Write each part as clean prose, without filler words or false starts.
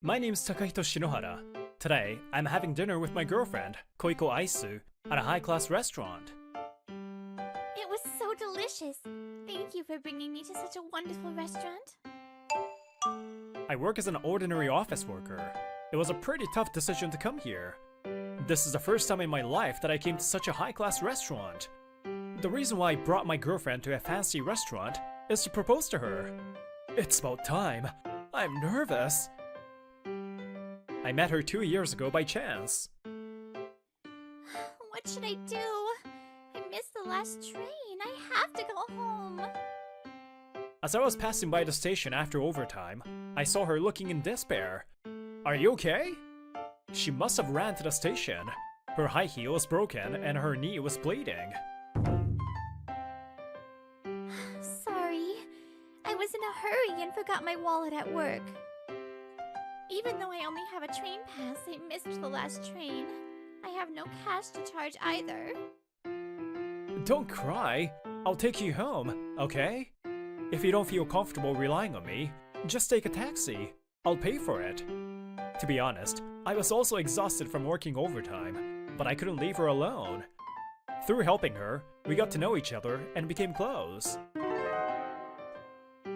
My name's Takahito Shinohara. Today, I'm having dinner with my girlfriend, Koiko Aisu, at a high-class restaurant. It was so delicious. Thank you for bringing me to such a wonderful restaurant. I work as an ordinary office worker. It was a pretty tough decision to come here. This is the first time in my life that I came to such a high-class restaurant. The reason why I brought my girlfriend to a fancy restaurant is to propose to her. It's about time. I'm nervous. I met her 2 years ago by chance. What should I do? I missed the last train. I have to go home. As I was passing by the station after overtime, I saw her looking in despair. Are you okay? She must have ran to the station. Her high heel was broken and her knee was bleeding. Sorry. I was in a hurry and forgot my wallet at work. Even though I only have a train pass, I missed the last train. I have no cash to charge either. Don't cry. I'll take you home, okay? If you don't feel comfortable relying on me, just take a taxi. I'll pay for it. To be honest, I was also exhausted from working overtime, but I couldn't leave her alone. Through helping her, we got to know each other and became close.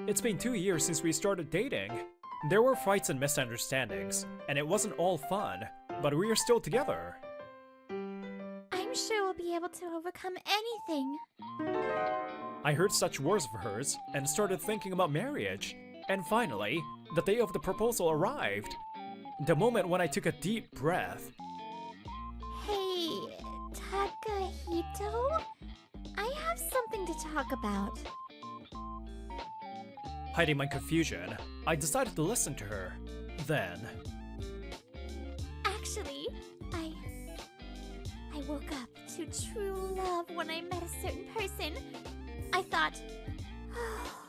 It's been 2 years since we started dating. There were fights and misunderstandings, and it wasn't all fun, but we are still together. I'm sure we'll be able to overcome anything. I heard such words of hers and started thinking about marriage. And finally, the day of the proposal arrived. The moment when I took a deep breath. Hey, Takahito? I have something to talk about. Hiding my confusion, I decided to listen to her. Then... Actually, I woke up to true love when I met a certain person. I thought, oh,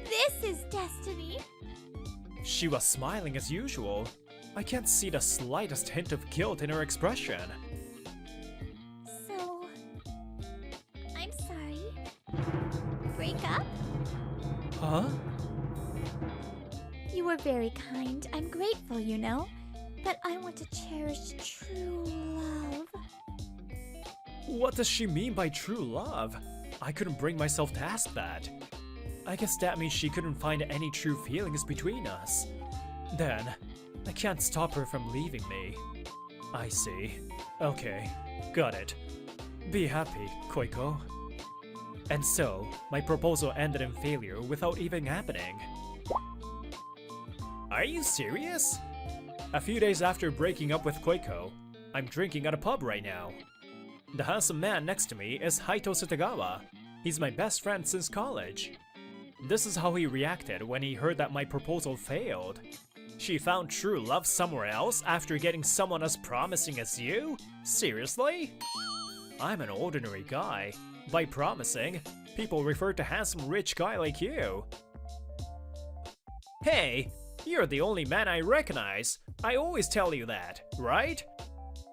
this is destiny. She was smiling as usual. I can't see the slightest hint of guilt in her expression. So, I'm sorry. Break up? Huh? You were very kind. I'm grateful, you know. But I want to cherish true love. What does she mean by true love? I couldn't bring myself to ask that. I guess that means she couldn't find any true feelings between us. Then, I can't stop her from leaving me. I see. Okay, got it. Be happy, Koiko. And so, my proposal ended in failure without even happening. Are you serious? A few days after breaking up with Koiko, I'm drinking at a pub right now. The handsome man next to me is Haito Sutagawa. He's my best friend since college. This is how he reacted when he heard that my proposal failed. She found true love somewhere else after getting someone as promising as you? Seriously? I'm an ordinary guy. By promising, people refer to handsome rich guy like you. Hey, you're the only man I recognize. I always tell you that, right?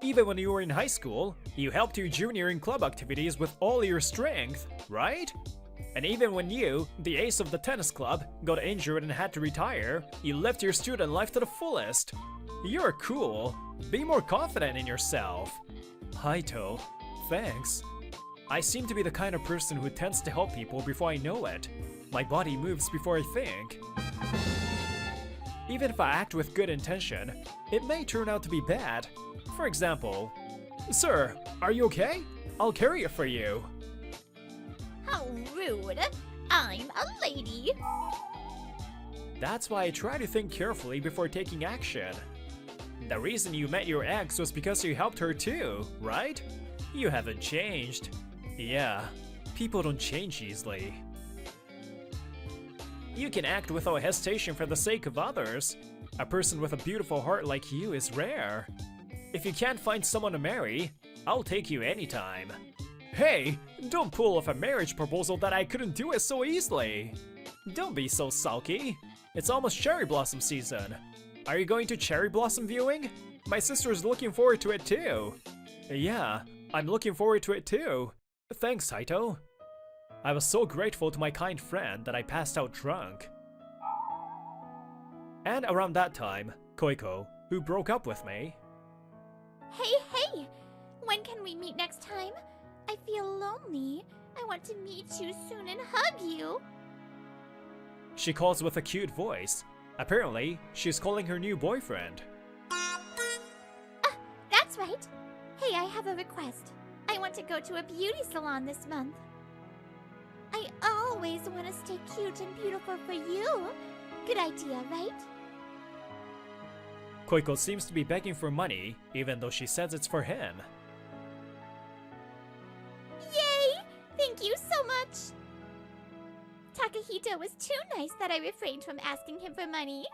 Even when you were in high school, you helped your junior in club activities with all your strength, right? And even when you, the ace of the tennis club, got injured and had to retire, you lived your student life to the fullest. You're cool. Be more confident in yourself. Haito, thanks. I seem to be the kind of person who tends to help people before I know it. My body moves before I think. Even if I act with good intention, it may turn out to be bad. For example, "Sir, are you okay? I'll carry it for you." How rude. I'm a lady. That's why I try to think carefully before taking action. The reason you met your ex was because you helped her too, right? You haven't changed. Yeah, people don't change easily. You can act without hesitation for the sake of others. A person with a beautiful heart like you is rare. If you can't find someone to marry, I'll take you anytime. Hey, don't pull off a marriage proposal that I couldn't do it so easily. Don't be so sulky. It's almost cherry blossom season. Are you going to cherry blossom viewing? My sister is looking forward to it too. Yeah, I'm looking forward to it too. Thanks, Haito. I was so grateful to my kind friend that I passed out drunk. And around that time, Koiko, who broke up with me, Hey! When can we meet next time? I feel lonely. I want to meet you soon and hug you. she calls with a cute voice. Apparently, she's calling her new boyfriend. That's right. Hey, I have a request. I want to go to a beauty salon this month. I always want to stay cute and beautiful for you. Good idea, right? Koiko seems to be begging for money, even though she says it's for him. Yay! Thank you so much! Takahito was too nice that I refrained from asking him for money.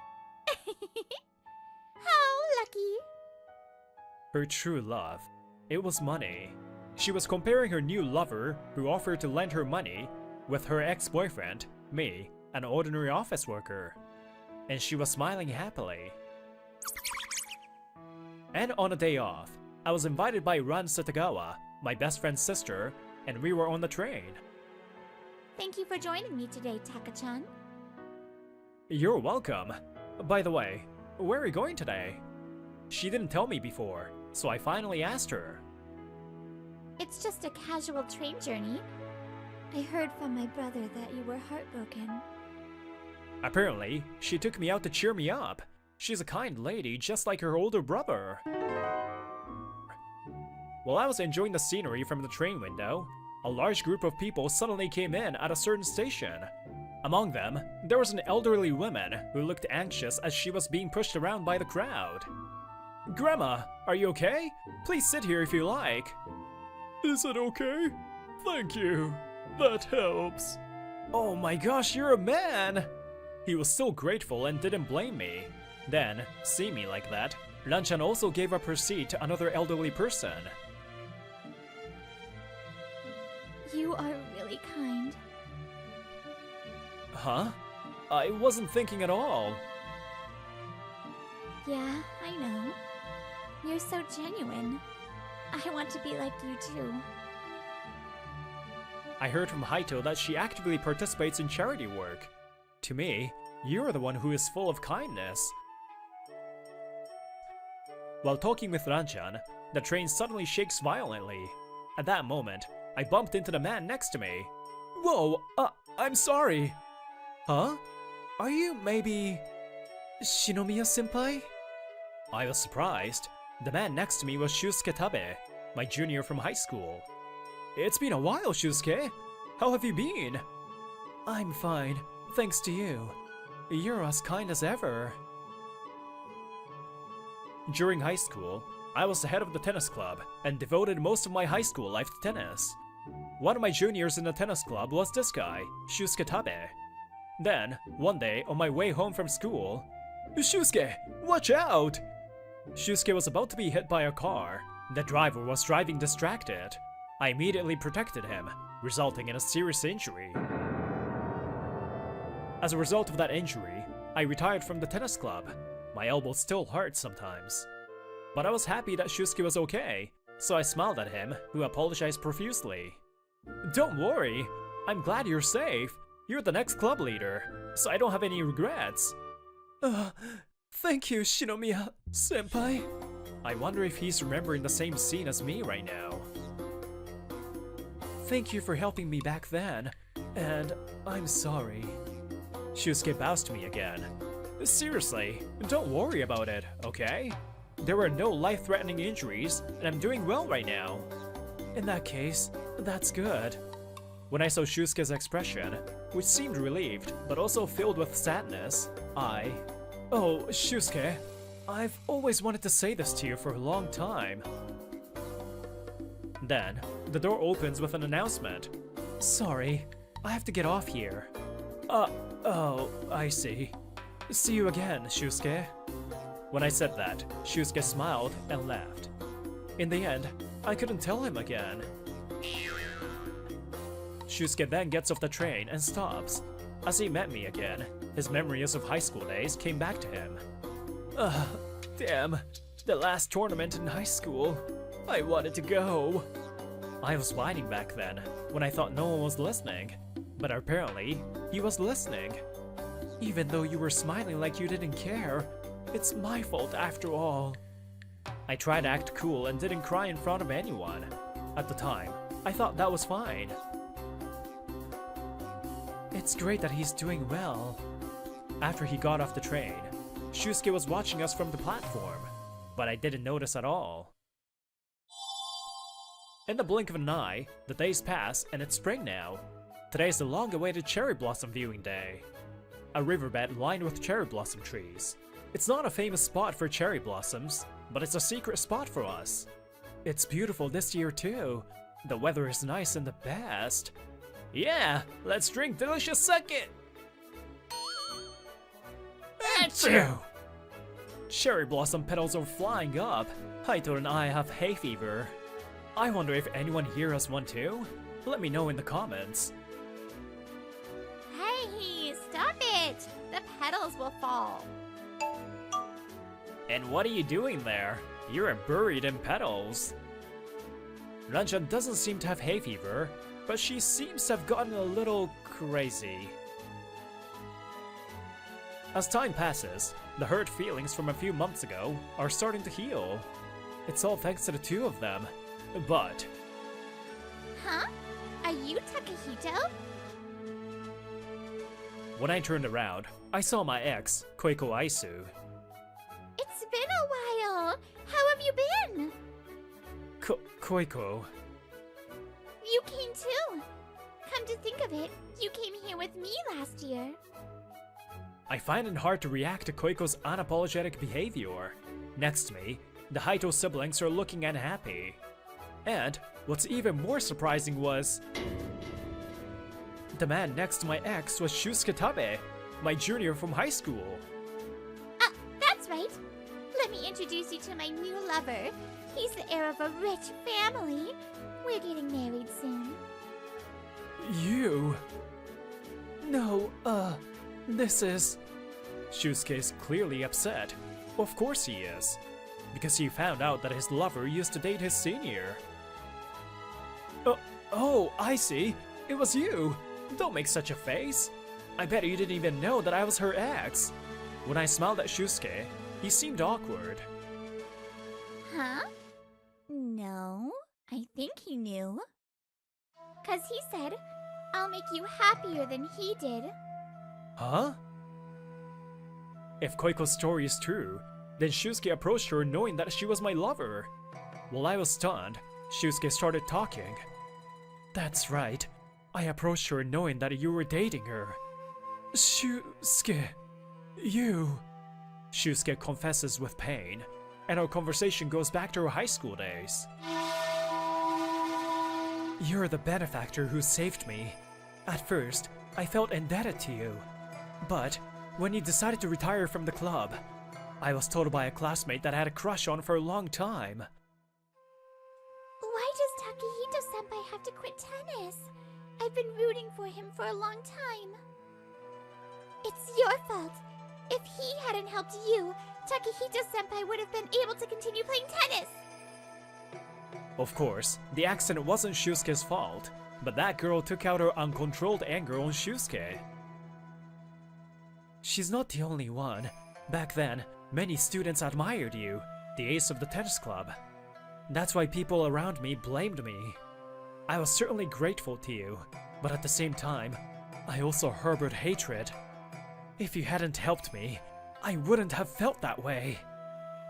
How lucky! Her true love. It was money. She was comparing her new lover, who offered to lend her money, with her ex-boyfriend, me, an ordinary office worker. And she was smiling happily. And on a day off, I was invited by Ran Satagawa, my best friend's sister, and we were on the train. Thank you for joining me today, Taka-chan. You're welcome. By the way, where are you going today? She didn't tell me before, so I finally asked her. It's just a casual train journey. I heard from my brother that you were heartbroken. Apparently, she took me out to cheer me up. She's a kind lady, just like her older brother. While I was enjoying the scenery from the train window, a large group of people suddenly came in at a certain station. Among them, there was an elderly woman who looked anxious as she was being pushed around by the crowd. Grandma, are you okay? Please sit here if you like. Is it okay? Thank you. That helps. Oh my gosh, you're a man! He was so grateful and didn't blame me. Then, seeing me like that, Ranchan also gave up her seat to another elderly person. You are really kind. Huh? I wasn't thinking at all. Yeah, I know. You're so genuine. I want to be like you too. I heard from Haito that she actively participates in charity work. To me, you're the one who is full of kindness. While talking with Ranchan, the train suddenly shakes violently. At that moment, I bumped into the man next to me. Whoa, I'm sorry. Huh? Are you maybe... Shinomiya-senpai? I was surprised. The man next to me was Shusuke Tabe, my junior from high school. It's been a while, Shusuke. How have you been? I'm fine, thanks to you. You're as kind as ever. During high school, I was the head of the tennis club and devoted most of my high school life to tennis. One of my juniors in the tennis club was this guy, Shusuke Tabe. Then, one day on my way home from school, Shusuke, watch out! Shusuke was about to be hit by a car. The driver was driving distracted. I immediately protected him, resulting in a serious injury. As a result of that injury, I retired from the tennis club. My elbow still hurts sometimes. But I was happy that Shusuke was okay, so I smiled at him, who apologized profusely. Don't worry, I'm glad you're safe. You're the next club leader, so I don't have any regrets. Thank you, Shinomiya-senpai. I wonder if he's remembering the same scene as me right now. Thank you for helping me back then, and I'm sorry. Shusuke bows to me again. Seriously, don't worry about it, okay? There were no life-threatening injuries, and I'm doing well right now. In that case, that's good. When I saw Shusuke's expression, which seemed relieved, but also filled with sadness, Oh, Shusuke, I've always wanted to say this to you for a long time. Then, the door opens with an announcement. Sorry, I have to get off here. Oh, I see. See you again, Shusuke. When I said that, Shusuke smiled and laughed. In the end, I couldn't tell him again. Shusuke then gets off the train and stops. As he met me again, his memories of high school days came back to him. Damn, the last tournament in high school. I wanted to go. I was whining back then, when I thought no one was listening. But apparently, he was listening. Even though you were smiling like you didn't care, it's my fault after all. I tried to act cool and didn't cry in front of anyone. At the time, I thought that was fine. It's great that he's doing well. After he got off the train, Shusuke was watching us from the platform, but I didn't notice at all. In the blink of an eye, the days pass and it's spring now. Today's the long-awaited cherry blossom viewing day. A riverbed lined with cherry blossom trees. It's not a famous spot for cherry blossoms, but it's a secret spot for us. It's beautiful this year too. The weather is nice and the best. Yeah, let's drink delicious sake! Achoo! Cherry blossom petals are flying up. Haito and I have hay fever. I wonder if anyone here has one too? Let me know in the comments. Hey, stop it! The petals will fall. And what are you doing there? You're buried in petals. Ranchan doesn't seem to have hay fever, but she seems to have gotten a little crazy. As time passes, the hurt feelings from a few months ago are starting to heal. It's all thanks to the two of them. But... Huh? Are you Takahito? when I turned around, I saw my ex, Koiko Aisu. It's been a while. How have you been? Koiko... You came too. Come to think of it, you came here with me last year. I find it hard to react to Koiko's unapologetic behavior. Next to me, the Haito siblings are looking unhappy. And what's even more surprising was... the man next to my ex was Shusuke Tabe, my junior from high school. That's right. Let me introduce you to my new lover. He's the heir of a rich family. We're getting married soon. You... No, this is... Shusuke is clearly upset. Of course he is. Because he found out that his lover used to date his senior. Oh, I see. It was you. Don't make such a face. I bet you didn't even know that I was her ex. When I smiled at Shusuke, he seemed awkward. Huh? No, I think he knew. 'Cause he said, I'll make you happier than he did. Huh? If Koiko's story is true, then Shusuke approached her knowing that she was my lover. While I was stunned, Shusuke started talking. That's right. I approached her knowing that you were dating her. Shusuke... you... Shusuke confesses with pain, and our conversation goes back to our high school days. You're the benefactor who saved me. At first, I felt indebted to you. But, when you decided to retire from the club, I was told by a classmate that I had a crush on for a long time. Why does Takahito-senpai have to quit tennis? I've been rooting for him for a long time. It's your fault. If he hadn't helped you, Takahito-senpai would have been able to continue playing tennis. Of course, the accident wasn't Shusuke's fault, but that girl took out her uncontrolled anger on Shusuke. She's not the only one. Back then, many students admired you, the ace of the tennis club. That's why people around me blamed me. I was certainly grateful to you, but at the same time, I also harbored hatred. If you hadn't helped me, I wouldn't have felt that way.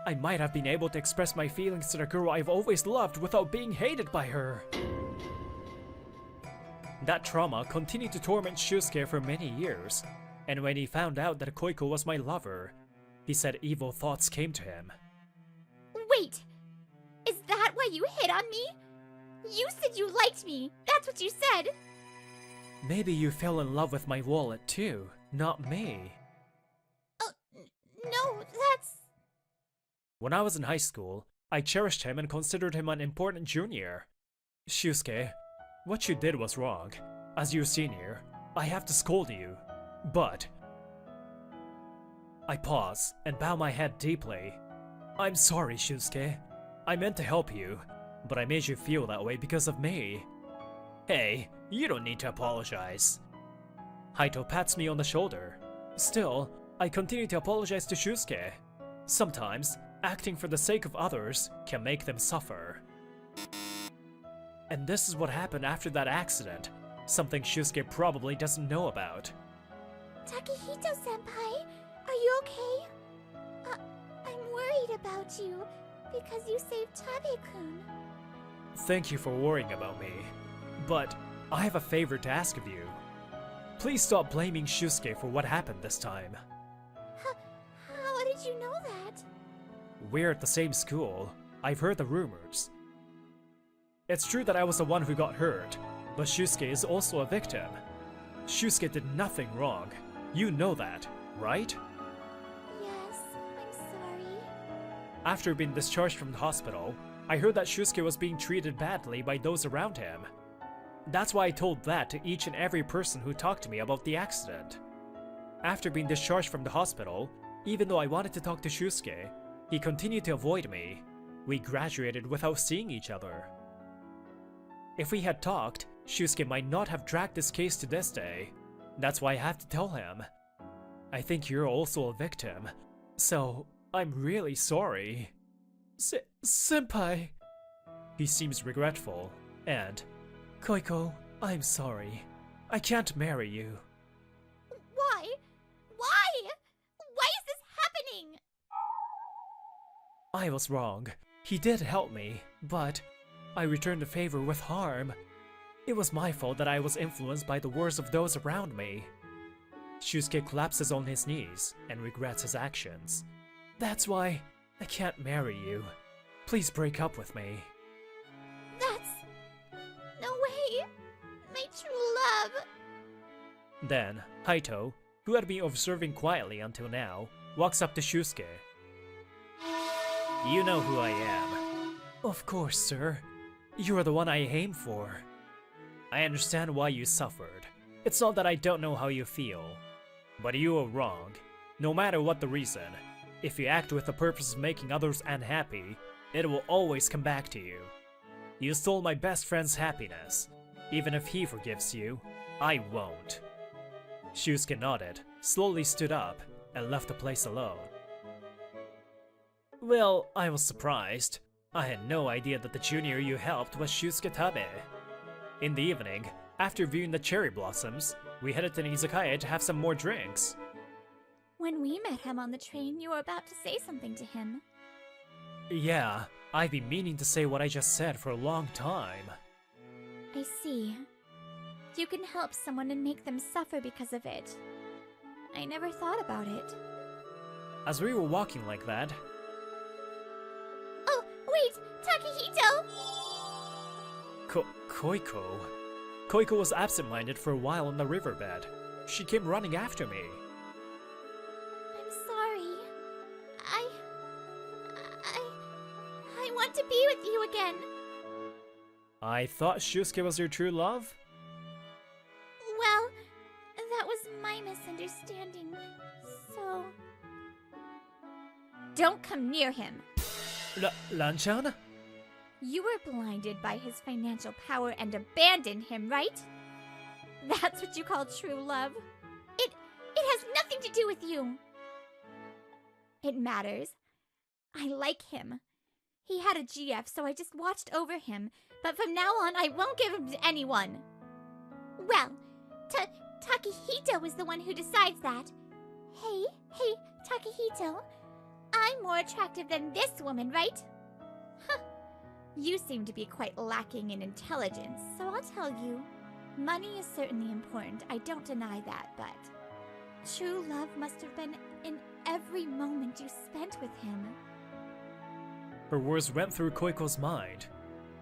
I might have been able to express my feelings to the girl I've always loved without being hated by her. That trauma continued to torment Shusuke for many years, and when he found out that Koiko was my lover, he said evil thoughts came to him. Wait! Is that why you hit on me? You said you liked me! That's what you said! Maybe you fell in love with my wallet too, not me. No, that's... When I was in high school, I cherished him and considered him an important junior. Shusuke, what you did was wrong. As your senior, I have to scold you. But... I pause and bow my head deeply. I'm sorry, Shusuke. I meant to help you, but I made you feel that way because of me. Hey, you don't need to apologize. Haito pats me on the shoulder. Still, I continue to apologize to Shusuke. Sometimes, acting for the sake of others can make them suffer. And this is what happened after that accident, something Shusuke probably doesn't know about. Takehito-senpai, are you okay? I'm worried about you, because you saved Tabe-kun. Thank you for worrying about me, but I have a favor to ask of you. Please stop blaming Shusuke for what happened this time. How did you know that? We're at the same school. I've heard the rumors. It's true that I was the one who got hurt, but Shusuke is also a victim. Shusuke did nothing wrong. You know that, right? Yes, I'm sorry. After being discharged from the hospital, I heard that Shusuke was being treated badly by those around him. That's why I told that to each and every person who talked to me about the accident. After being discharged from the hospital, even though I wanted to talk to Shusuke, he continued to avoid me. We graduated without seeing each other. If we had talked, Shusuke might not have dragged this case to this day. That's why I have to tell him. I think you're also a victim, so I'm really sorry. Senpai! He seems regretful, and Koiko, I'm sorry. I can't marry you. Why? Why? Why is this happening? I was wrong. He did help me, but I returned the favor with harm. It was my fault that I was influenced by the words of those around me. Shusuke collapses on his knees and regrets his actions. That's why I can't marry you. Please break up with me. That's... no way! My true love! Then, Haito, who had been observing quietly until now, walks up to Shusuke. You know who I am. Of course, sir. You are the one I aim for. I understand why you suffered. It's not that I don't know how you feel. But you are wrong. No matter what the reason, if you act with the purpose of making others unhappy, it will always come back to you. You stole my best friend's happiness. Even if he forgives you, I won't. Shusuke nodded, slowly stood up, and left the place alone. Well, I was surprised. I had no idea that the junior you helped was Shusuke Tabe. In the evening, after viewing the cherry blossoms, we headed to an izakaya to have some more drinks. When we met him on the train, you were about to say something to him. Yeah, I've been meaning to say what I just said for a long time. I see. You can help someone and make them suffer because of it. I never thought about it. As we were walking like that... Oh, wait! Takehito! Koiko? Koiko was absent-minded for a while on the riverbed. She came running after me. I'm sorry. I want to be with you again. I thought Shusuke was your true love? Well, that was my misunderstanding, so... Don't come near him! Lanchan? You were blinded by his financial power and abandoned him, right? That's what you call true love. It has nothing to do with you. It matters. I like him. He had a GF, so I just watched over him, but from now on, I won't give him to anyone. Well, Takehito is the one who decides that. Hey, Takehito, I'm more attractive than this woman, right? Huh. You seem to be quite lacking in intelligence, so I'll tell you. Money is certainly important, I don't deny that, but true love must have been in every moment you spent with him. Her words went through Koiko's mind.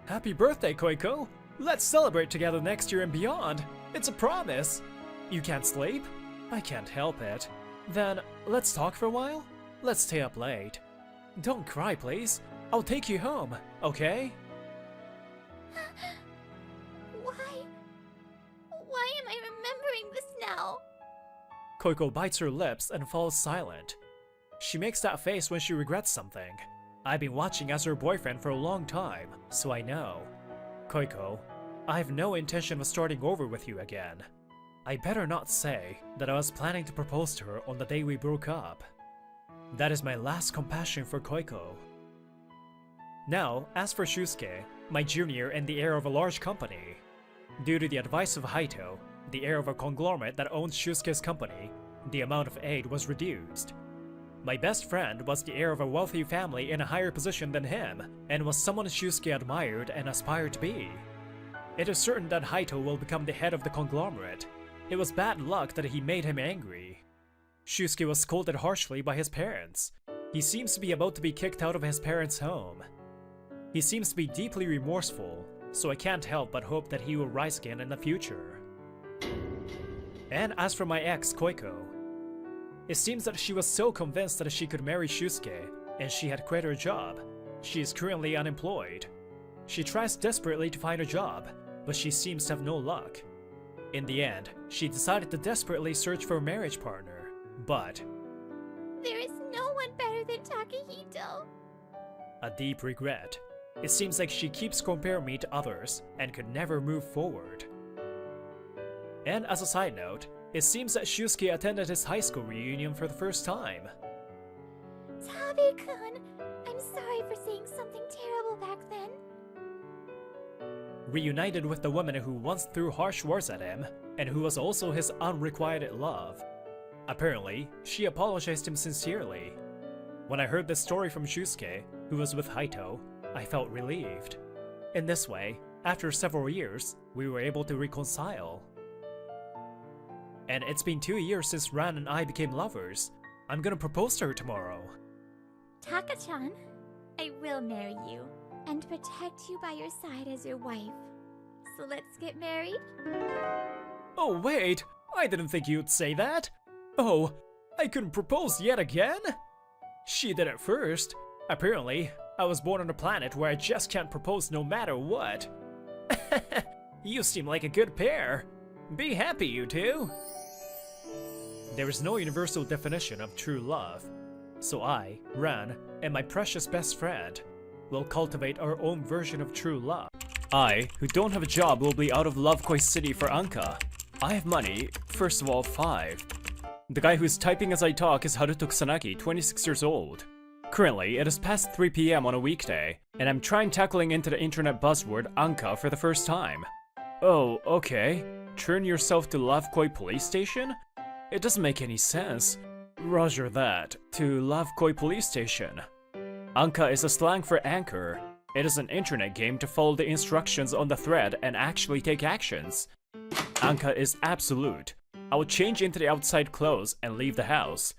Happy birthday, Koiko! Let's celebrate together next year and beyond! It's a promise! You can't sleep? I can't help it. Then, let's talk for a while? Let's stay up late. Don't cry, please. I'll take you home, okay? Why am I remembering this now? Koiko bites her lips and falls silent. She makes that face when she regrets something. I've been watching as her boyfriend for a long time, so I know. Koiko, I have no intention of starting over with you again. I better not say that I was planning to propose to her on the day we broke up. That is my last compassion for Koiko. Now, as for Shusuke, my junior and the heir of a large company. Due to the advice of Haito, the heir of a conglomerate that owns Shusuke's company, the amount of aid was reduced. My best friend was the heir of a wealthy family in a higher position than him, and was someone Shusuke admired and aspired to be. It is certain that Haito will become the head of the conglomerate. It was bad luck that he made him angry. Shusuke was scolded harshly by his parents. He seems to be about to be kicked out of his parents' home. He seems to be deeply remorseful, so I can't help but hope that he will rise again in the future. And as for my ex, Koiko, it seems that she was so convinced that she could marry Shusuke, and she had quit her job. She is currently unemployed. She tries desperately to find a job, but she seems to have no luck. In the end, she decided to desperately search for a marriage partner, but There is no one better than Takahito. a deep regret. It seems like she keeps comparing me to others and could never move forward. And as a side note, it seems that Shusuke attended his high school reunion for the first time. Tabe-kun, I'm sorry for saying something terrible back then. Reunited with the woman who once threw harsh words at him, and who was also his unrequited love. Apparently, she apologized to him sincerely. When I heard this story from Shusuke, who was with Haito, I felt relieved. In this way, after several years, we were able to reconcile. And it's been 2 years since Ran and I became lovers. I'm gonna propose to her tomorrow. Taka-chan, I will marry you and protect you by your side as your wife. So let's get married? Oh wait, I didn't think you'd say that. Oh, I couldn't propose yet again? She did it first. Apparently, I was born on a planet where I just can't propose no matter what. You seem like a good pair. Be happy, you two. There is no universal definition of true love, so I, Ran, and my precious best friend will cultivate our own version of true love. I, who don't have a job, will be out of Love Koi City for Anka. I have money, first of all 5. The guy who's typing as I talk is Haruto Kusanagi, 26 years old. Currently, it is past 3 PM on a weekday, and I'm trying tackling into the internet buzzword Anka for the first time. Oh, okay. Turn yourself to Love Koi police station? It doesn't make any sense. Roger that. To Love Koi police station. Anka is a slang for anchor. It is an internet game to follow the instructions on the thread and actually take actions. Anka is absolute. I will change into the outside clothes and leave the house.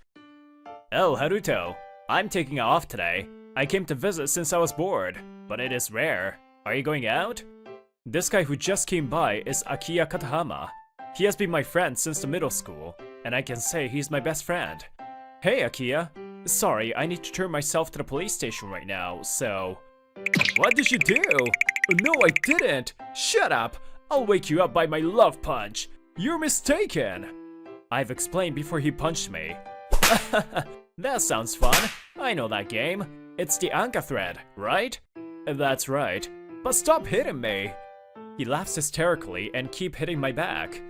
Oh, Haruto. I'm taking off today. I came to visit since I was bored, but it is rare. Are you going out? This guy who just came by is Akiya Katahama. He has been my friend since the middle school, and I can say he's my best friend. Hey, Akiya. Sorry, I need to turn myself to the police station right now, so... What did you do? No, I didn't! Shut up! I'll wake you up by my love punch! You're mistaken! I've explained before he punched me. That sounds fun. I know that game. It's the Anka thread, right? That's right. But stop hitting me! He laughs hysterically and keep hitting my back.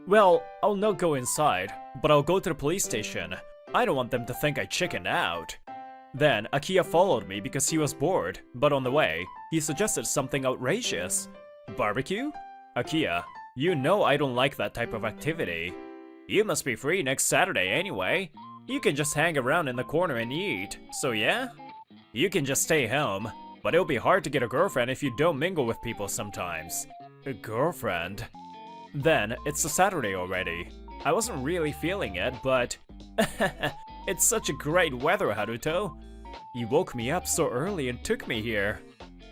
Well, I'll not go inside, but I'll go to the police station. I don't want them to think I chickened out. Then, Akiya followed me because he was bored, but on the way, he suggested something outrageous. Barbecue? Akiya, you know I don't like that type of activity. You must be free next Saturday anyway. You can just hang around in the corner and eat, so yeah? You can just stay home, but it'll be hard to get a girlfriend if you don't mingle with people sometimes. A girlfriend? Then, it's a Saturday already. I wasn't really feeling it, but... It's such a great weather, Haruto. You woke me up so early and took me here.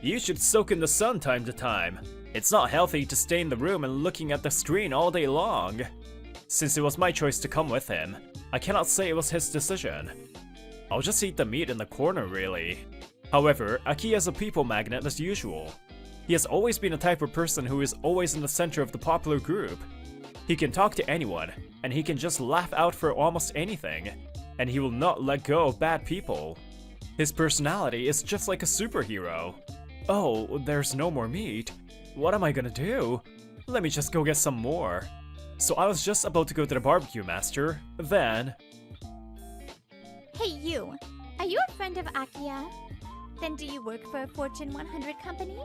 You should soak in the sun time to time. It's not healthy to stay in the room and looking at the screen all day long. Since it was my choice to come with him, I cannot say it was his decision. I'll just eat the meat in the corner, really. However, Akiya is a people magnet as usual. He has always been a type of person who is always in the center of the popular group. He can talk to anyone, and he can just laugh out for almost anything, and he will not let go of bad people. His personality is just like a superhero. Oh, there's no more meat. What am I gonna do? Let me just go get some more. So I was just about to go to the barbecue master, then... Hey, you. Are you a friend of Akiya? Then do you work for a Fortune 100 company?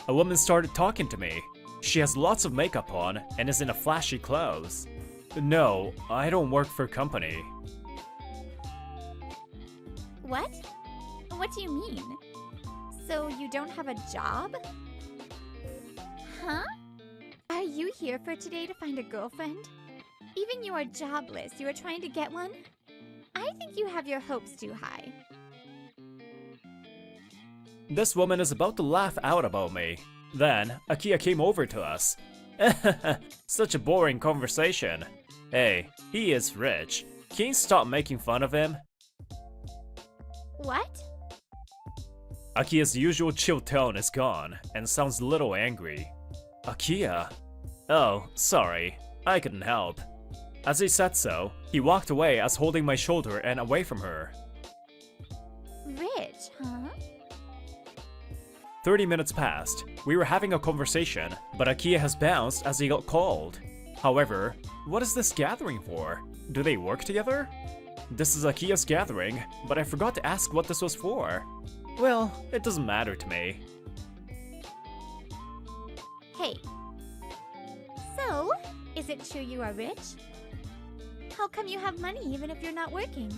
A woman started talking to me. She has lots of makeup on and is in a flashy clothes. No, I don't work for a company. What? What do you mean? So you don't have a job? Huh? Are you here for today to find a girlfriend? Even you are jobless, you are trying to get one? I think you have your hopes too high. This woman is about to laugh out about me. Then, Akiya came over to us. Such a boring conversation. Hey, he is rich. Can you stop making fun of him? What? Akiya's usual chill tone is gone, and sounds a little angry. Akiya? Oh, sorry. I couldn't help. As he said so, he walked away as holding my shoulder and away from her. Rich, huh? 30 minutes passed. We were having a conversation, but Akiya has bounced as he got called. However, what is this gathering for? Do they work together? This is Akiya's gathering, but I forgot to ask what this was for. Well, it doesn't matter to me. Hey. So, is it true you are rich? How come you have money even if you're not working?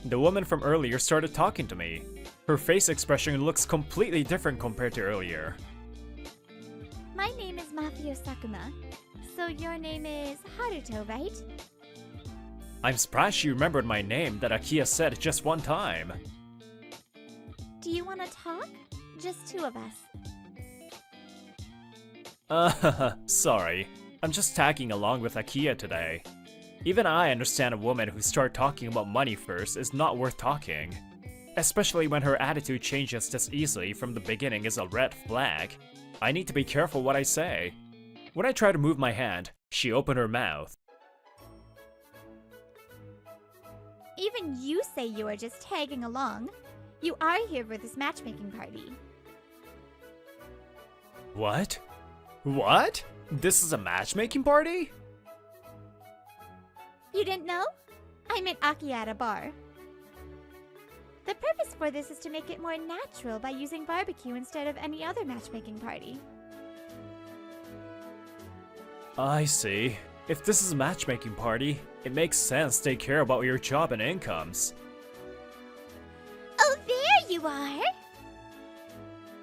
The woman from earlier started talking to me. Her face expression looks completely different compared to earlier. My name is Mafio Sakuma. So your name is Haruto, right? I'm surprised she remembered my name that Akiya said just one time. Do you want to talk? Just two of us. Sorry. I'm just tagging along with Akiya today. Even I understand a woman who starts talking about money first is not worth talking. Especially when her attitude changes this easily from the beginning is a red flag. I need to be careful what I say. When I try to move my hand, she opened her mouth. Even you say you are just tagging along. You are here for this matchmaking party. What? What? This is a matchmaking party? You didn't know? I met Akiya at a bar. The purpose for this is to make it more natural by using barbecue instead of any other matchmaking party. I see. If this is a matchmaking party, it makes sense they care about your job and incomes. Oh, there you are!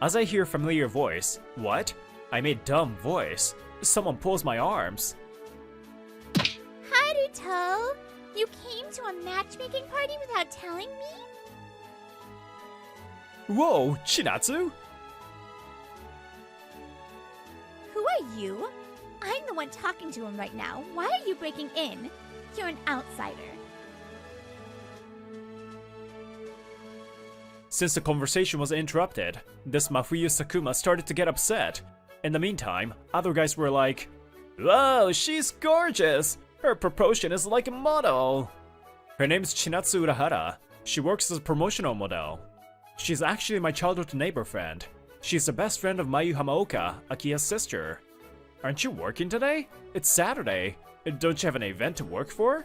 As I hear a familiar voice, what? I made dumb voice. Someone pulls my arms. Haruto! You came to a matchmaking party without telling me? Whoa, Chinatsu? Who are you? I'm the one talking to him right now. Why are you breaking in? You're an outsider. Since the conversation was interrupted, this Mafuyu Sakuma started to get upset. In the meantime, other guys were like, "Whoa, she's gorgeous! Her proportion is like a model!" Her name's Chinatsu Urahara. She works as a promotional model. She's actually my childhood neighbor friend. She's the best friend of Mayu Hamaoka, Akiya's sister. Aren't you working today? It's Saturday. Don't you have an event to work for?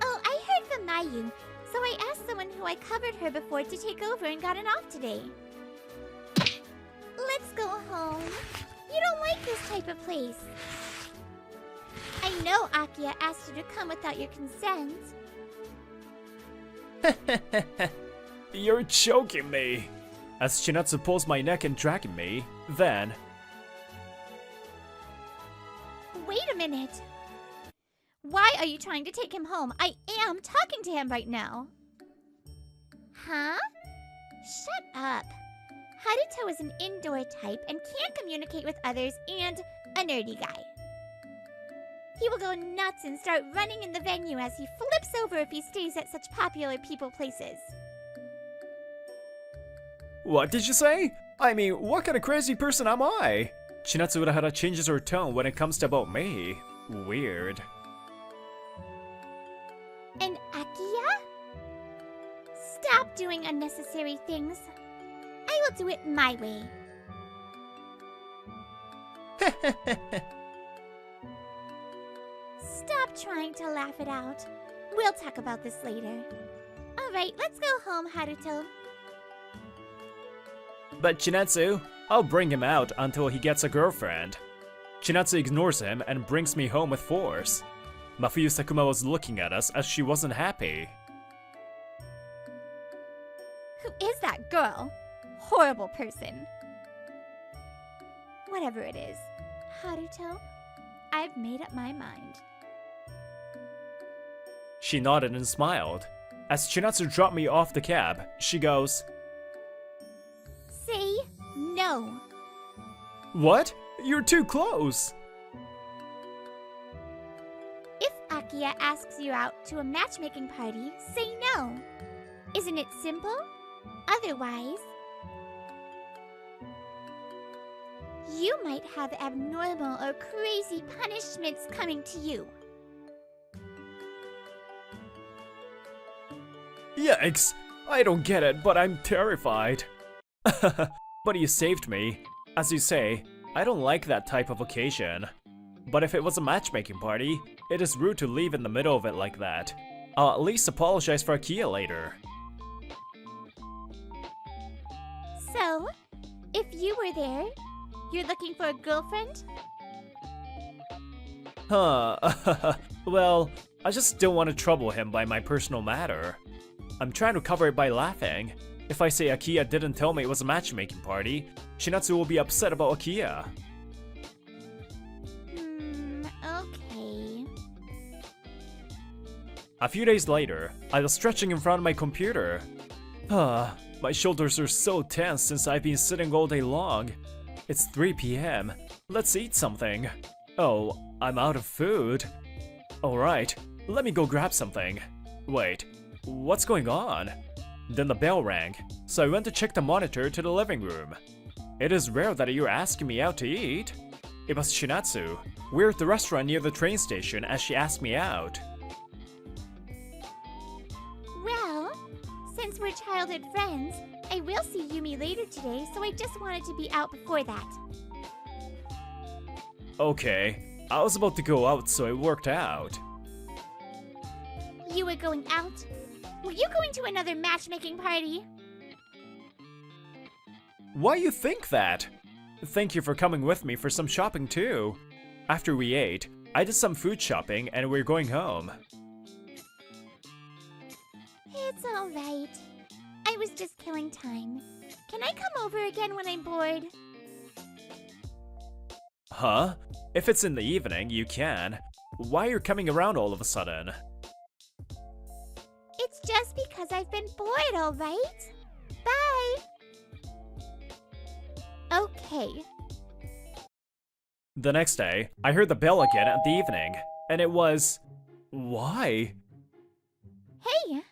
Oh, I heard from Mayu, so I asked someone who I covered her before to take over and got an off today. Let's go home. You don't like this type of place. I know Akiya asked you to come without your consent. You're choking me. As Chinatsu pulls my neck and dragging me, then... Wait a minute. Why are you trying to take him home? I am talking to him right now. Huh? Shut up. Haruto is an indoor type and can't communicate with others and a nerdy guy. He will go nuts and start running in the venue as he flips over if he stays at such popular people places. What did you say? I mean, what kind of crazy person am I? Chinatsu Urahara changes her tone when it comes to about me. Weird. And Akiya? Stop doing unnecessary things. I will do it my way. Stop trying to laugh it out. We'll talk about this later. Alright, let's go home, Haruto. But Chinatsu, I'll bring him out until he gets a girlfriend. Chinatsu ignores him and brings me home with force. Mafuyu Sakuma was looking at us as she wasn't happy. Who is that girl? Horrible person. Whatever it is, Haruto, I've made up my mind. She nodded and smiled. As Chinatsu dropped me off the cab, she goes, Say no. "What? You're too close!" If Akiya asks you out to a matchmaking party, say no. Isn't it simple? Otherwise, you might have abnormal or crazy punishments coming to you. Yikes! I don't get it, but I'm terrified. But you saved me. As you say, I don't like that type of occasion. But if it was a matchmaking party, it is rude to leave in the middle of it like that. I'll at least apologize for Akiya later. So, if you were there, you're looking for a girlfriend? Huh, well, I just don't want to trouble him by my personal matter. I'm trying to cover it by laughing. If I say Akiya didn't tell me it was a matchmaking party, Chinatsu will be upset about Akiya. Okay. A few days later, I was stretching in front of my computer. My shoulders are so tense since I've been sitting all day long. It's 3 p.m. Let's eat something. Oh, I'm out of food. Alright, let me go grab something. Wait, what's going on? Then the bell rang, so I went to check the monitor to the living room. It is rare that you're asking me out to eat. It was Chinatsu. We're at the restaurant near the train station as she asked me out. Well, since we're childhood friends, I will see Yumi later today, so I just wanted to be out before that. Okay, I was about to go out, so it worked out. You were going out? Were you going to another matchmaking party? Why you think that? Thank you for coming with me for some shopping too. After we ate, I did some food shopping and we're going home. It's alright. I was just killing time. Can I come over again when I'm bored? Huh? If it's in the evening, you can. Why are you coming around all of a sudden? It's just because I've been bored, alright? Bye! Okay. The next day, I heard the bell again at the evening, and it was... Why? Hey!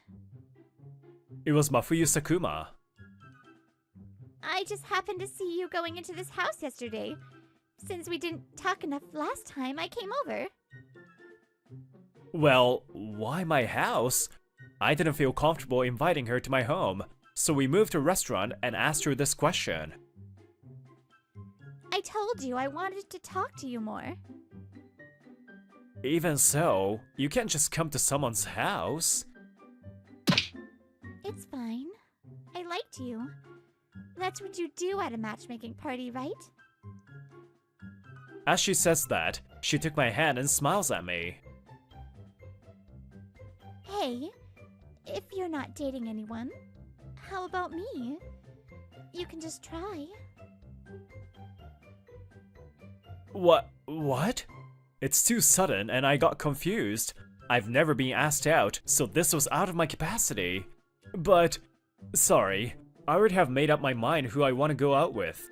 It was Mafuyu Sakuma. I just happened to see you going into this house yesterday. Since we didn't talk enough last time, I came over. Well, why my house? I didn't feel comfortable inviting her to my home, so we moved to a restaurant and asked her this question. I told you I wanted to talk to you more. Even so, you can't just come to someone's house. It's fine. I liked you. That's what you do at a matchmaking party, right? As she says that, she took my hand and smiles at me. Hey, if you're not dating anyone, how about me? You can just try. What? It's too sudden and I got confused. I've never been asked out, so this was out of my capacity. But, sorry, I already have made up my mind who I want to go out with.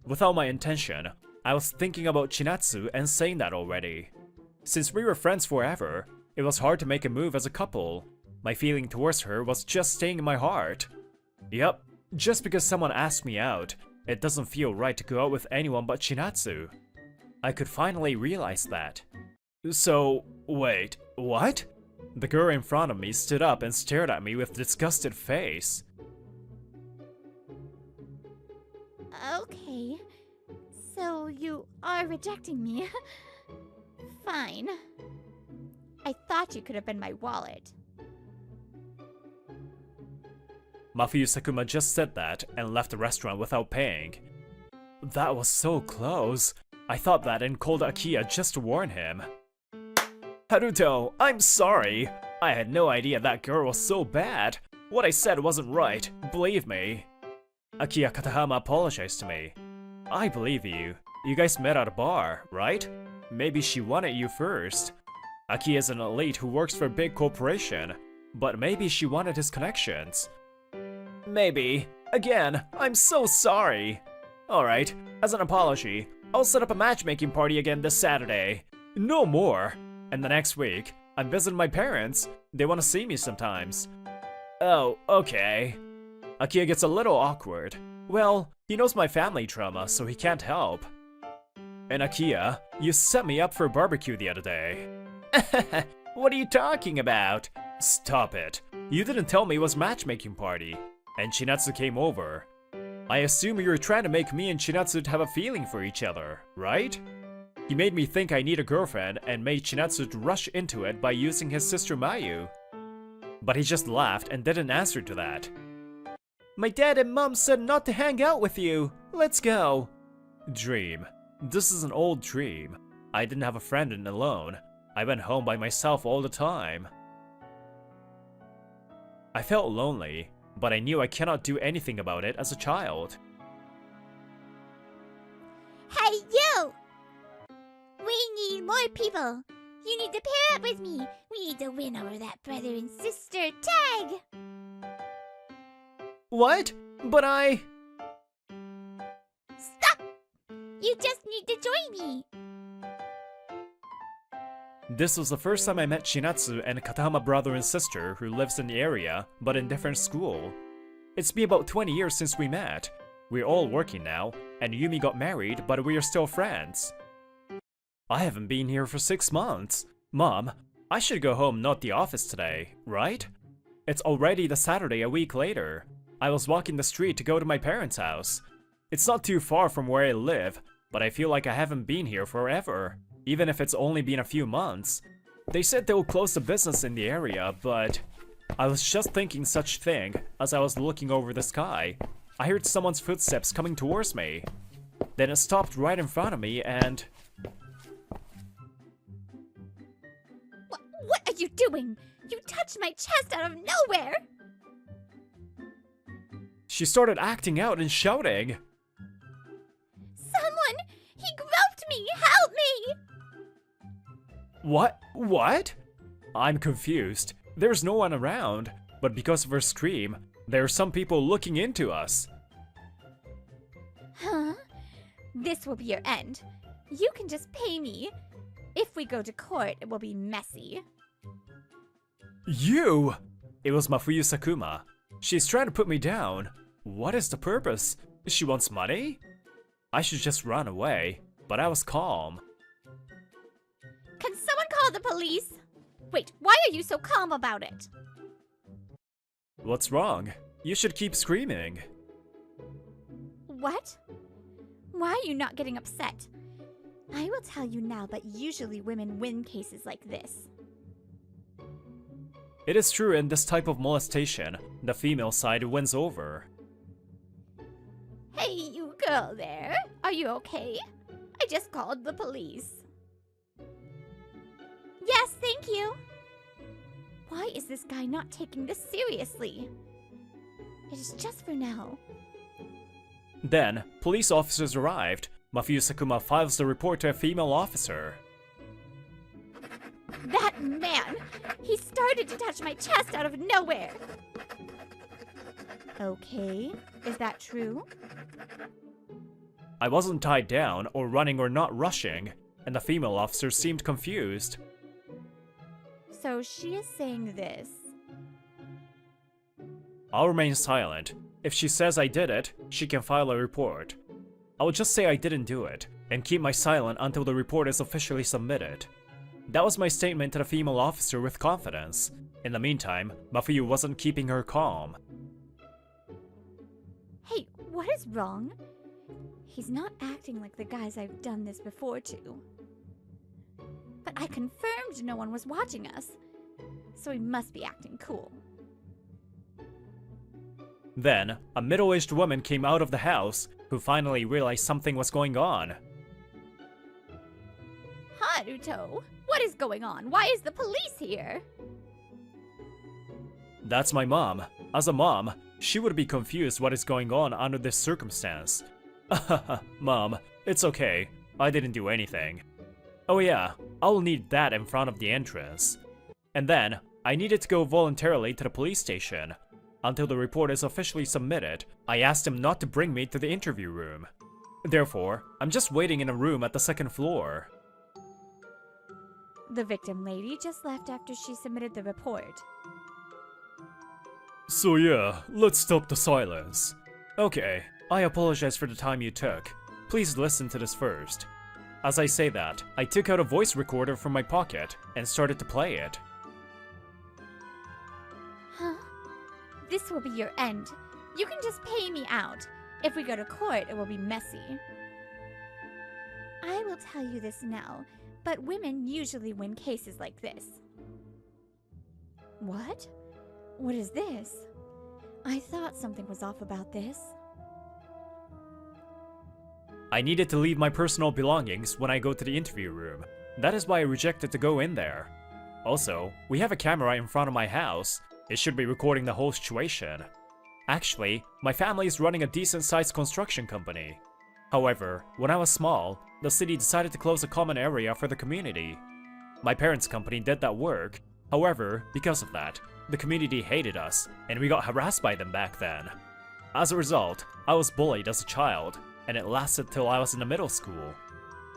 Without my intention, I was thinking about Chinatsu and saying that already. Since we were friends forever, it was hard to make a move as a couple. My feeling towards her was just staying in my heart. Yep, just because someone asked me out, it doesn't feel right to go out with anyone but Chinatsu. I could finally realize that. So, wait, what? The girl in front of me stood up and stared at me with disgusted face. Okay. So you are rejecting me? Fine. I thought you could have been my wallet. Mafuyu Sakuma just said that and left the restaurant without paying. That was so close. I thought that and called Akiya just to warn him. Haruto, I'm sorry. I had no idea that girl was so bad. What I said wasn't right, believe me. Akiya Katahama apologized to me. I believe you. You guys met at a bar, right? Maybe she wanted you first. Akiya is an elite who works for a big corporation, but maybe she wanted his connections. Maybe. Again, I'm so sorry. Alright, as an apology, I'll set up a matchmaking party again this Saturday. No more. And the next week, I'm visiting my parents. They want to see me sometimes. Oh, okay. Akiya gets a little awkward. Well, he knows my family trauma, so he can't help. And Akiya, you set me up for a barbecue the other day. What are you talking about? Stop it. You didn't tell me it was a matchmaking party, and Chinatsu came over. I assume you were trying to make me and Chinatsu have a feeling for each other, right? He made me think I need a girlfriend and made Chinatsu rush into it by using his sister Mayu. But he just laughed and didn't answer to that. My dad and mom said not to hang out with you. Let's go. Dream. This is an old dream. I didn't have a friend and alone. I went home by myself all the time. I felt lonely, but I knew I cannot do anything about it as a child. Hey, you! We need more people. You need to pair up with me. We need to win over that brother and sister tag. What? But I... Stop! You just need to join me. This was the first time I met Chinatsu and Katahama brother and sister who lives in the area, but in different school. It's been about 20 years since we met. We're all working now, and Yumi got married, but we are still friends. I haven't been here for 6 months. Mom, I should go home, not the office today, right? It's already the Saturday a week later. I was walking the street to go to my parents' house. It's not too far from where I live, but I feel like I haven't been here forever, even if it's only been a few months. They said they will close the business in the area, but I was just thinking such thing as I was looking over the sky. I heard someone's footsteps coming towards me. Then it stopped right in front of me and... What are you doing? You touched my chest out of nowhere! She started acting out and shouting. Someone! He groped me! Help me! What? I'm confused. There's no one around, but because of her scream, there are some people looking into us. Huh? This will be your end. You can just pay me. If we go to court, it will be messy. You! It was Mafuyu Sakuma. She's trying to put me down. What is the purpose? She wants money? I should just run away, but I was calm. Can someone call the police? Wait, why are you so calm about it? What's wrong? You should keep screaming. What? Why are you not getting upset? I will tell you now, but usually women win cases like this. It is true in this type of molestation, the female side wins over. Hey, you girl there. Are you okay? I just called the police. Yes, thank you. Why is this guy not taking this seriously? It is just for now. Then, police officers arrived. Mafuyu Sakuma files the report to a female officer. That man! He started to touch my chest out of nowhere! Okay, is that true? I wasn't tied down, or running or not rushing, and the female officer seemed confused. So she is saying this. I'll remain silent. If she says I did it, she can file a report. I will just say I didn't do it, and keep my silent until the report is officially submitted. That was my statement to the female officer with confidence. In the meantime, Mafuyu wasn't keeping her calm. Hey, what is wrong? He's not acting like the guys I've done this before to. But I confirmed no one was watching us, so he must be acting cool. Then, a middle-aged woman came out of the house who finally realized something was going on. Haruto, what is going on? Why is the police here? That's my mom. As a mom, she would be confused what is going on under this circumstance. Mom, it's okay. I didn't do anything. Oh yeah, I'll need that in front of the entrance. And then, I needed to go voluntarily to the police station. Until the report is officially submitted, I asked him not to bring me to the interview room. Therefore, I'm just waiting in a room at the second floor. The victim lady just left after she submitted the report. So yeah, let's stop the silence. Okay, I apologize for the time you took. Please listen to this first. As I say that, I took out a voice recorder from my pocket and started to play it. Huh? This will be your end. You can just pay me out. If we go to court, it will be messy. I will tell you this now, but women usually win cases like this. What? What is this? I thought something was off about this. I needed to leave my personal belongings when I go to the interview room. That is why I rejected to go in there. Also, we have a camera in front of my house. It should be recording the whole situation. Actually, my family is running a decent-sized construction company. However, when I was small, the city decided to close a common area for the community. My parents' company did that work. However, because of that, the community hated us, and we got harassed by them back then. As a result, I was bullied as a child, and it lasted till I was in the middle school.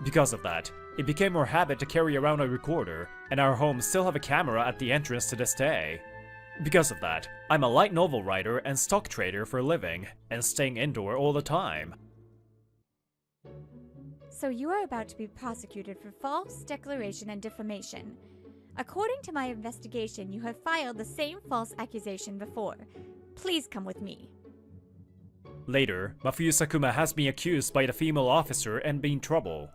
Because of that, it became our habit to carry around a recorder, and our homes still have a camera at the entrance to this day. Because of that, I'm a light novel writer and stock trader for a living, and staying indoor all the time. So you are about to be prosecuted for false declaration and defamation. According to my investigation, you have filed the same false accusation before. Please come with me. Later, Mafuyu Sakuma has me accused by the female officer and be in trouble.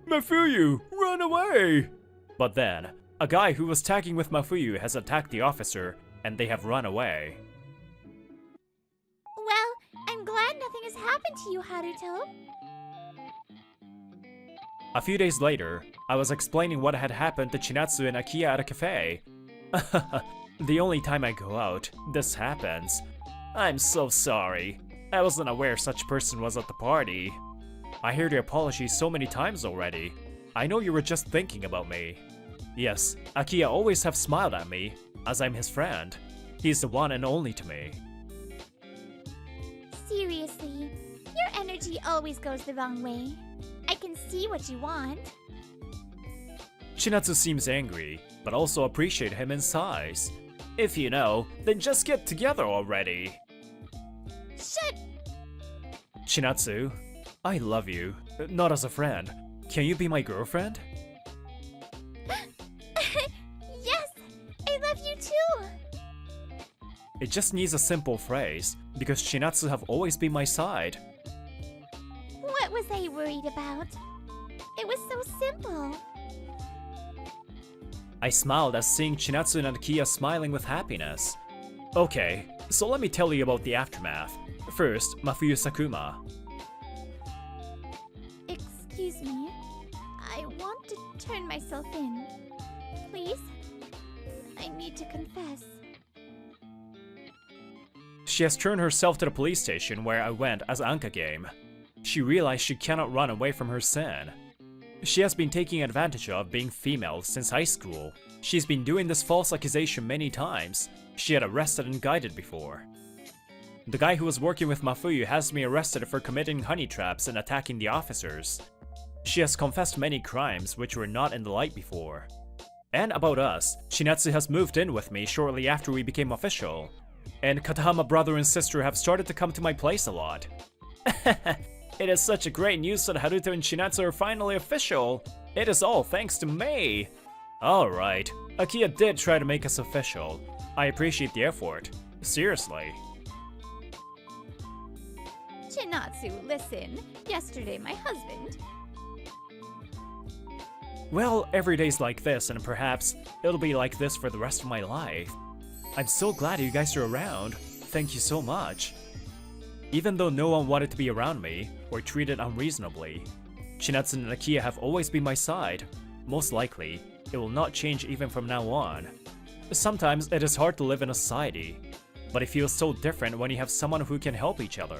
Mafuyu, run away! But then, a guy who was tagging with Mafuyu has attacked the officer, and they have run away. Well, I'm glad nothing has happened to you, Haruto. A few days later, I was explaining what had happened to Chinatsu and Akiya at a cafe. The only time I go out, this happens. I'm so sorry. I wasn't aware such person was at the party. I heard your apology so many times already. I know you were just thinking about me. Yes, Akiya always have smiled at me, as I'm his friend. He's the one and only to me. Seriously, your energy always goes the wrong way. I can see what you want. Chinatsu seems angry, but also appreciate him in size. If you know, then just get together already. Shut! Chinatsu, I love you. Not as a friend. Can you be my girlfriend? Yes! I love you too! It just needs a simple phrase, because Chinatsu have always been my side. What was I worried about? It was so simple. I smiled as seeing Chinatsu and Akiya smiling with happiness. Okay, so let me tell you about the aftermath. First, Mafuyu Sakuma. Excuse me. I want to turn myself in. Please? I need to confess. She has turned herself to the police station where I went as Anka game. She realized she cannot run away from her sin. She has been taking advantage of being female since high school. She's been doing this false accusation many times. She had arrested and guided before. The guy who was working with Mafuyu has me arrested for committing honey traps and attacking the officers. She has confessed many crimes which were not in the light before. And about us, Chinatsu has moved in with me shortly after we became official. And Katahama brother and sister have started to come to my place a lot. It is such a great news that Haruto and Chinatsu are finally official. It is all thanks to me. Alright, Akiya did try to make us official. I appreciate the effort. Seriously. Shinatsu, listen. Yesterday, my husband. Well, every day's like this, and perhaps it'll be like this for the rest of my life. I'm so glad you guys are around. Thank you so much. Even though no one wanted to be around me, or treated unreasonably, Shinatsu and Nakia have always been my side. Most likely, it will not change even from now on. Sometimes it is hard to live in a society, but it feels so different when you have someone who can help each other.